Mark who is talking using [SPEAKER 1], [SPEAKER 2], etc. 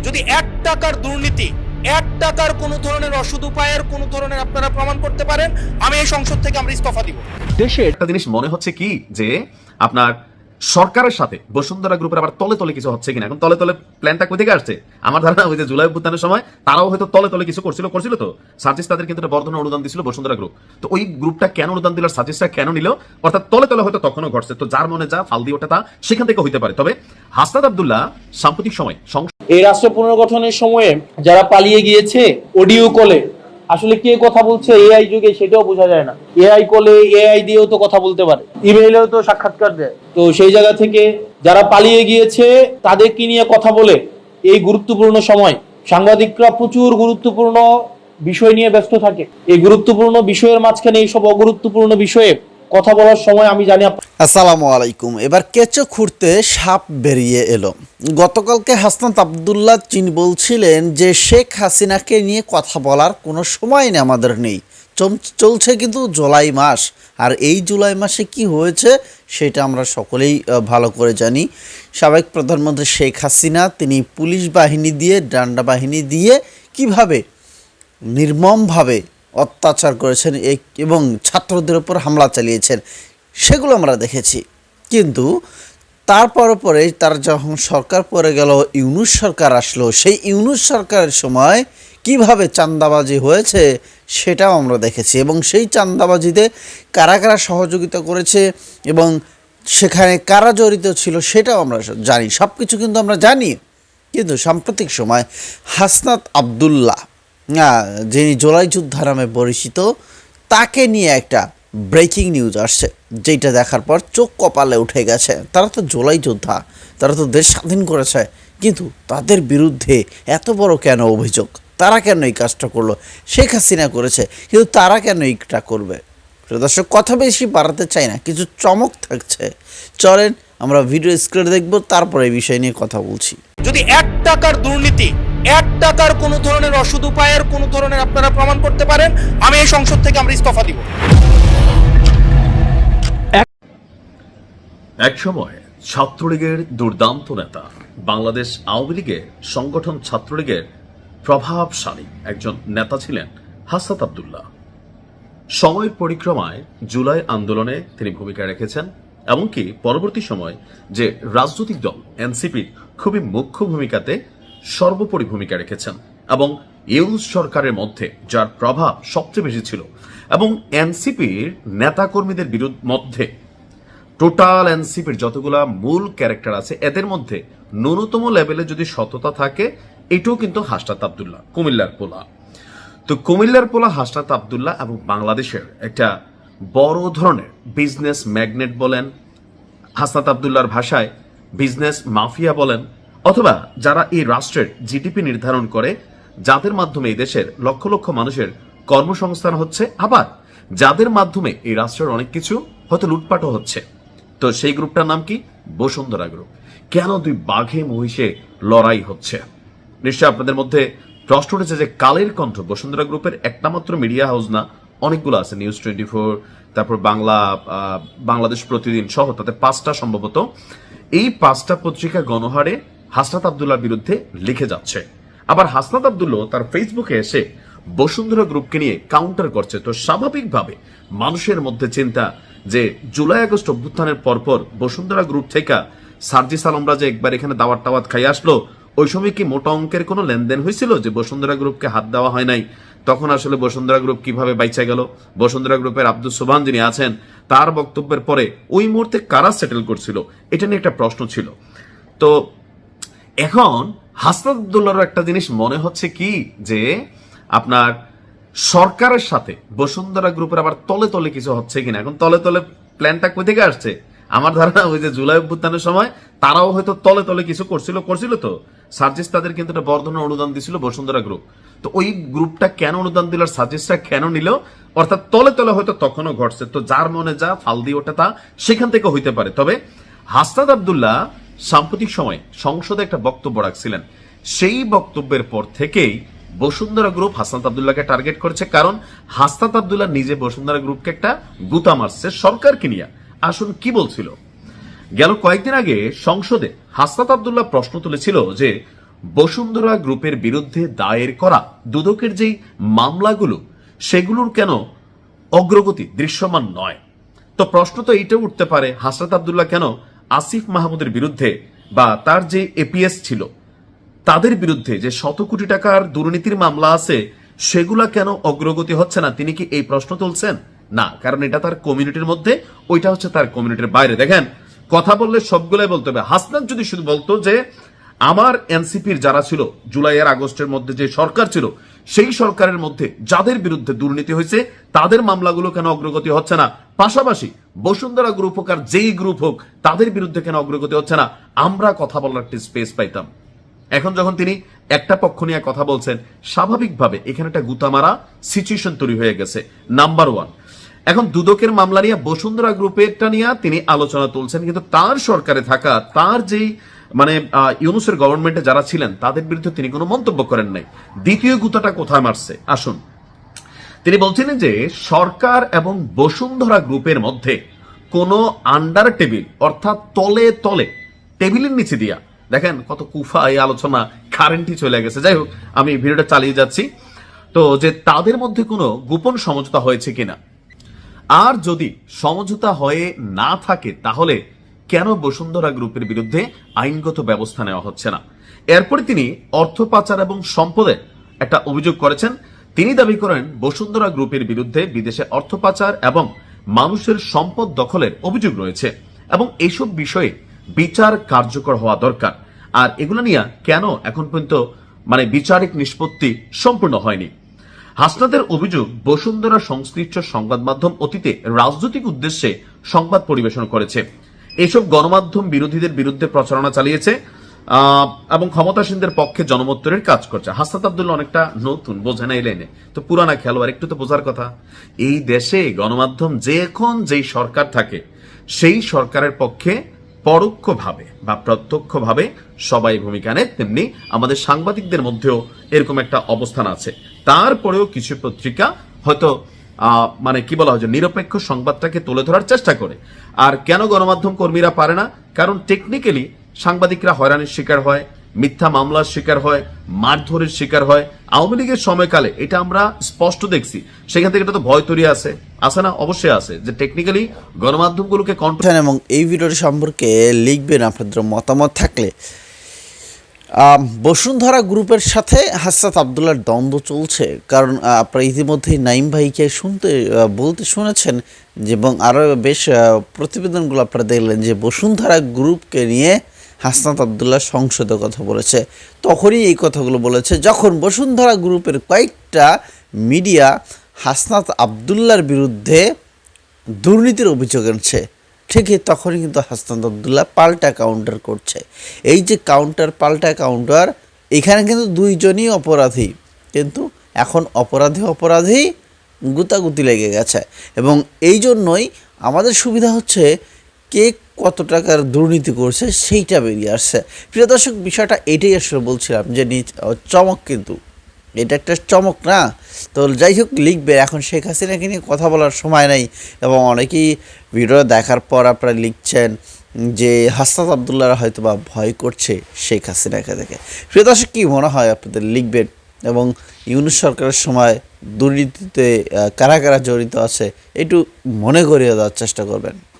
[SPEAKER 1] যদি 1 টাকার দুর্নীতি, 1 টাকার কোনো ধরনের অসৎ উপায়ের কোনো ধরনের আপনারা প্রমাণ করতে পারেন, আমি এই সংসদ থেকে আমরা ইস্তফা দিব।
[SPEAKER 2] দেশে একটা জিনিস মনে হচ্ছে কি যে আপনার সরকারের সাথে বসুন্ধরা গ্রুপের আবার তলে তলে কিছু হচ্ছে কিনা। এখন তলে তলে প্ল্যানটা কোথা থেকে আসছে? আমার ধারণা ওই যে জুলাই অভ্যুত্থানের সময় তারাও হয়তো তলে তলে কিছু করছিল তো সার্জিস তাদের কিন্তু বর্ধনা অনুদান দিছিল বসুন্ধরা গ্রুপ। তো ওই গ্রুপটা কেন অনুদান দিল, সার্জিসটা কেন নিল, অর্থাৎ তলে তলে হয়তো তখনও ঘটছে। তো যার মনে যা ফাল দিয়ে ওঠে তা সেখান থেকে হইতে পারে। তবে হাসনাত আব্দুল্লাহ সাম্প্রতিক সময়
[SPEAKER 3] এই রাষ্ট্র পুনর্গঠনের সময়ে যারা পালিয়ে গিয়েছে অডিও কলে, আসলে কে কথা বলছে এআই যুগে সেটাও বোঝা যায় না। এআই কলে এআই দিয়েও তো কথা বলতে পারে, ইমেইলেও তো সাক্ষাৎকার দেয়। তো সেই জায়গা থেকে যারা পালিয়ে গিয়েছে তাদেরকে নিয়ে কথা বলে এই গুরুত্বপূর্ণ সময় সাংবাদিকরা প্রচুর গুরুত্বপূর্ণ বিষয় নিয়ে ব্যস্ত থাকে। এই গুরুত্বপূর্ণ বিষয়ের মাঝখানে এইসব অগুরুত্বপূর্ণ বিষয়ে কথা বলার সময় আমি জানি।
[SPEAKER 4] আসসালামু আলাইকুম। এবার কেঁচো খুঁড়তে সাপ বেরিয়ে এলো। গতকালকে হাসনাত আব্দুল্লাহ বলছিলেন যে শেখ হাসিনাকে নিয়ে কথা বলার কোনো সময় নেই, আমাদের নেই। চলছে কিন্তু জুলাই মাস, আর এই জুলাই মাসে কি হয়েছে সেটা আমরা সকলেই ভালো করে জানি। সাবেক প্রধানমন্ত্রী শেখ হাসিনা তিনি পুলিশ বাহিনী দিয়ে, ডান্ডা বাহিনী দিয়ে কিভাবে নির্মমভাবে অত্যাচার করেছেন এবং ছাত্রদের উপর হামলা চালিয়েছেন সেগুলো আমরা দেখেছি। কিন্তু পরে তার যখন সরকার পড়ে গেল, ইউনূস সরকার আসলো, সেই ইউনূস সরকারের সময় কিভাবে চাঁদাবাজি হয়েছে সেটাও আমরা দেখেছি। এবং সেই চাঁদাবাজিতে কারা কারা সহযোগিতা করেছে এবং সেখানে কারা জড়িত ছিল সেটাও আমরা জানি। সব কিছু কিন্তু আমরা জানি। কিন্তু সাম্প্রতিক সময় হাসনাত আব্দুল্লাহ, যিনি জুলাই যোদ্ধা নামে পরিচিত, তাকে নিয়ে একটা ব্রেকিং নিউজ আসছে, যেটা দেখার পর চোখ কপালে উঠে গেছে। তারা তো জুলাই যোদ্ধা, তারা তো দেশ স্বাধীন করেছে, কিন্তু তাদের বিরুদ্ধে এত বড় কেন অভিযোগ? তারা কেন এই কাজটা করলো? শেখ হাসিনা করেছে, কিন্তু তারা কেন এইটা করবে? দর্শক, কথা বেশি বাড়াতে চাই না, কিছু চমক থাকছে। চলেন আমরা ভিডিও স্ক্রিনে দেখবো, তারপরে এই বিষয় নিয়ে কথা বলছি।
[SPEAKER 1] যদি 1 টাকার দুর্নীতি, 1 টাকার কোনো ধরনের অসৎ উপায়ের কোনো ধরনের আপনারা প্রমাণ করতে পারেন, আমি এই সংসদ থেকে আমরা ইস্তফা দিব।
[SPEAKER 2] এক সময় ছাত্রলীগের দুর্দান্ত নেতা, বাংলাদেশ আওয়ামী লীগের সংগঠন ছাত্রলীগের প্রভাবশালী একজন নেতা ছিলেন হাসনাত আব্দুল্লাহ। সময়ের পরিক্রমায় জুলাই আন্দোলনে তিনি ভূমিকা রেখেছেন, এমনকি পরবর্তী সময় যে রাজনৈতিক দল এনসিপির খুবই মুখ্য ভূমিকাতে সর্বোপরি ভূমিকা রেখেছেন এবং ইউনূস সরকারের মধ্যে যার প্রভাব সবচেয়ে বেশি ছিল এবং এনসিপির নেতাকর্মীদের মধ্যে টোটাল এনসিপির যতগুলা মূল ক্যারেক্টার আছে এদের মধ্যে ন্যূনতম লেভেলে যদি সততা থাকে, এটাও কিন্তু হাসনাত আব্দুল্লাহ, কুমিল্লার পোলা। তো কুমিল্লার পোলা হাসনাত আব্দুল্লাহ এবং বাংলাদেশের একটা বড় ধরনের বিজনেস ম্যাগনেট বলেন, হাসনাত আব্দুল্লাহর ভাষায় বিজনেস মাফিয়া বলেন, অথবা যারা এই রাষ্ট্রের জিডিপি নির্ধারণ করে, যাদের মাধ্যমে এই দেশের লক্ষ লক্ষ মানুষের কর্মসংস্থান হচ্ছে, আবার যাদের মাধ্যমে এই রাষ্ট্রের অনেক কিছু হয়তো লুটপাটও হচ্ছে। তো সেই গ্রুপটার নাম কি? বসুন্ধরা গ্রুপ। কেন দুই বাঘে মহিষে লড়াই হচ্ছে? নিশ্চয় আপনাদের মধ্যে প্রশ্ন উঠেছে যে কালের কণ্ঠ বসুন্ধরা গ্রুপের একটা মাত্র মিডিয়া হাউস না, অনেকগুলো আছে, নিউজ 24, তারপর বাংলাদেশ প্রতিদিন সহ, তাতে 5টা সম্ভবত। এই 5টা পত্রিকা গণহারে হাসনাত আব্দুল্লাহর বিরুদ্ধে লিখে যাচ্ছে। আবার হাসনাত আব্দুল্লাহ তার ফেসবুকে এসে বসুন্ধরা গ্রুপকে নিয়ে কাউন্টার করছে। তো স্বাভাবিকভাবে মানুষের মধ্যে চিন্তা যে জুলাই আগস্ট অভ্যুত্থানের পরপর বসুন্ধরা গ্রুপ থেকে সার্জিস আলমরা যে একবার এখানে দাওয়াত খাই আসলো, ওই সময় কি মোটা অঙ্কের কোনো লেনদেন হয়েছিল যে বসুন্ধরা গ্রুপকে হাত দেওয়া হয় নাই? তখন আসলে বসুন্ধরা গ্রুপ কিভাবে বাইচা গেল? বসুন্ধরা গ্রুপের আব্দুল সোবহান যিনি আছেন, তার বক্তব্যের পরে ওই মুহূর্তে কারা সেটেল করছিল, এটা নিয়ে একটা প্রশ্ন ছিল। তো এখন হাসনাত আব্দুল্লাহর একটা জিনিস মনে হচ্ছে কি যে আপনার সরকারের সাথে বসুন্ধরা গ্রুপের আবার তলে তলে কিছু হচ্ছে কিনা। এখন তলে তলে প্ল্যানটা কোথা থেকে আসছে? আমার ধারণা ওই যে জুলাই অভ্যুত্থানের সময় তারাও হয়তো তলে তলে কিছু করছিল তো সার্জিস তাদের কিন্তু একটা বর্ধনা অনুদান দিছিল বসুন্ধরা গ্রুপ। তো ওই গ্রুপটা কেন অনুদান দিল, সার্জিসটা কেন নিল, অর্থাৎ তলে তলে হয়তো তখনও ঘটছে। তো যার মনে যা ফাল দিয়ে ওঠে তা সেখান থেকে হইতে পারে। তবে হাসনাত আব্দুল্লাহ সাম্প্রতিক সময় সংসদে একটা বক্তব্য রাখছিলেন, সেই বক্তব্যের পর থেকেই বসুন্ধরা গ্রুপ হাসনাত আব্দুল্লাহকে টার্গেট করেছে। কারণ হাসনাত আব্দুল্লাহ নিজে বসুন্ধরা গ্রুপকে একটা গুতা মারছে সরকারকে নিয়ে। আসুন কি বলছিল? গেল কয়েকদিন আগে সংসদে হাসনাত আব্দুল্লাহ প্রশ্ন তুলেছিল যে বসুন্ধরা গ্রুপের বিরুদ্ধে দায়ের করা দুদকের যেই মামলাগুলো সেগুলোর কেন অগ্রগতি দৃশ্যমান নয়? তো প্রশ্ন তো এইটা উঠতে পারে, হাসনাত আব্দুল্লাহ কেন আসিফ মাহমুদের বিরুদ্ধে বা তার যে এপিএস ছিল তাদের বিরুদ্ধে যে শত কোটি টাকার দুর্নীতির মামলা আছে সেগুলা কেন অগ্রগতি হচ্ছে না? তিনি কি এই প্রশ্ন তুলছেন? না, কারণ এটা তার কমিউনিটির মধ্যে, ওইটা হচ্ছে তার কমিউনিটির বাইরে। দেখেন, কথা বললে সবগুলাই বলতে হবে। হাসনাত যদি শুধু বলতো যে আমার এনসিপির যারা ছিল জুলাই আর আগস্টের মধ্যে যে সরকার ছিল সেই সরকারের মধ্যে যাদের বিরুদ্ধে দুর্নীতি হয়েছে তাদের মামলাগুলো কেন অগ্রগতি হচ্ছে না, পাশাপাশি বসুন্ধরা গ্রুপ হোক আর যেই গ্রুপ হোক তাদের বিরুদ্ধে কেন অগ্রগতি হচ্ছে না, আমরা কথা বলার একটি স্পেস পাইতাম। এখন যখন তিনি একটা পক্ষ নিয়ে কথা বলছেন, স্বাভাবিকভাবে এখানে একটা গুতামারা সিচুয়েশন তৈরি হয়ে গেছে। নাম্বার ওয়ান, এখন দুদকের মামলা নিয়ে বসুন্ধরা গ্রুপেরটা নিয়ে তিনি আলোচনা তুলছেন, কিন্তু তার সরকারে থাকা তার যেই মানে ইউনূসের গভর্নমেন্টে যারা ছিলেন তাদের বিরুদ্ধে তিনি কোনো মন্তব্য করেন নাই। দ্বিতীয় গুতাটা কোথায় মারছে আসুন, তিনি বলছিলেন যে সরকার এবং বসুন্ধরা গ্রুপের মধ্যে কোনো আন্ডার টেবিল অর্থাৎ তলে তলে টেবিলের নিচে দিয়া, দেখেন কত কুফা এই আলোচনা, কারেন্টই চলে গেছে। যাই হোক, আমি ভিডিওটা চালিয়ে যাচ্ছি। তো যে তাদের মধ্যে কোনো গোপন সমঝোতা হয়েছে কিনা, আর যদি সমঝোতা হয়ে না থাকে তাহলে কেন বসুন্ধরা গ্রুপের বিরুদ্ধে আইনগত ব্যবস্থা নেওয়া হচ্ছে না। এরপরে তিনি অর্থ পাচার এবং সম্পদের একটা অভিযোগ করেছেন। তিনি দাবি করেন বসুন্ধরা গ্রুপের বিরুদ্ধে বিদেশে অর্থ পাচার এবং মানুষের সম্পদ দখলের অভিযোগ রয়েছে এবং এইসব বিষয়ে বিচার কার্যকর হওয়া দরকার। আর এগুলো নিয়ে কেন এখন পর্যন্ত মানে বিচারিক নিষ্পত্তি সম্পূর্ণ হয়নি। হাসনাতের অভিযোগ, বসুন্ধরা সংশ্লিষ্ট সংবাদ মাধ্যম অতীতে রাজনৈতিক উদ্দেশ্যে সংবাদ পরিবেশন করেছে, এইসব গণমাধ্যম বিরোধীদের বিরুদ্ধে প্রচারণা চালিয়েছে এবং ক্ষমতাসীনদের পক্ষে জনমত তৈরির কাজ করছে। হাসনাত আব্দুল্লাহ অনেকটা নতুন, বোঝে না এই লাইনে, তো পুরানা খেলোয়াড়, একটু তো বোঝার কথা। এই দেশে গণমাধ্যম যে এখন যেই সরকার থাকে সেই সরকারের পক্ষে পরোক্ষভাবে বা প্রত্যক্ষভাবে সবাই ভূমিকা নেয়, তেমনি আমাদের সাংবাদিকদের মধ্যেও এরকম একটা অবস্থান আছে। তারপরেও কিছু পত্রিকা হয়তো মানে কি বলা হয় যে নিরপেক্ষ সংবাদটাকে তুলে ধরার চেষ্টা করে। আর কেন গণমাধ্যম কর্মীরা পারে না? কারণ টেকনিক্যালি সাংবাদিকরা হয়রানির শিকার হয়, মিথ্যা মামলার শিকার হয়, মারধরের শিকার হয়। আওয়ামী লীগের সময়কালে এটা আমরা স্পষ্ট দেখছি, সেখান থেকে এটা তো ভয় তৈরি আছে না? অবশ্যই আছে, যে টেকনিক্যালি গণমাধ্যমগুলোকে কন্ট্রোল।
[SPEAKER 4] এবং এই ভিডিওটি সম্পর্কে লিখবেন আপনাদের মতামত থাকলে। বসুন্ধরা গ্রুপের সাথে হাসনাত আব্দুল্লাহর দ্বন্দ্ব চলছে, কারণ আপনারা ইতিমধ্যেই নাইম ভাইকে বলতে শুনেছেন এবং আরও বেশ প্রতিবেদনগুলো আপনারা দেখলেন যে বসুন্ধরা গ্রুপকে নিয়ে হাসনাত আব্দুল্লাহ সংসদে কথা বলেছে। তখনই এই কথাগুলো বলেছে যখন বসুন্ধরা গ্রুপের কয়েকটা মিডিয়া হাসনাত আব্দুল্লাহর বিরুদ্ধে দুর্নীতির অভিযোগ এনেছে, ঠিকই তখনই কিন্তু হাসনাত আব্দুল্লাহ পাল্টা কাউন্টার করছে। এই যে পাল্টা কাউন্টার, এখানে কিন্তু দুইজনই অপরাধী, কিন্তু এখন অপরাধী গুতাগুতি লেগে গেছে এবং এই জন্যই আমাদের সুবিধা হচ্ছে কে কত টাকার দুর্নীতি করছে সেইটা বেরিয়ে আসছে। প্রিয় দর্শক, বিষয়টা এটাই আসলে বলছিলাম যে চমক, কিন্তু এটা একটা চমক না? তো যাই হোক, লিখবে। এখন শেখ হাসিনাকে নিয়ে কথা বলার সময় নেই এবং অনেকেই ভিডিও দেখার পর আপনারা লিখছেন যে হাসনাত আব্দুল্লাহরা হয়তো বা ভয় করছে শেখ হাসিনাকে দেখে। প্রিয় দর্শক, কী মনে হয় আপনাদের? লিখবেন এবং ইউনূস সরকারের সময় দুর্নীতিতে কারা কারা জড়িত আছে একটু মনে করিয়ে দেওয়ার চেষ্টা করবেন।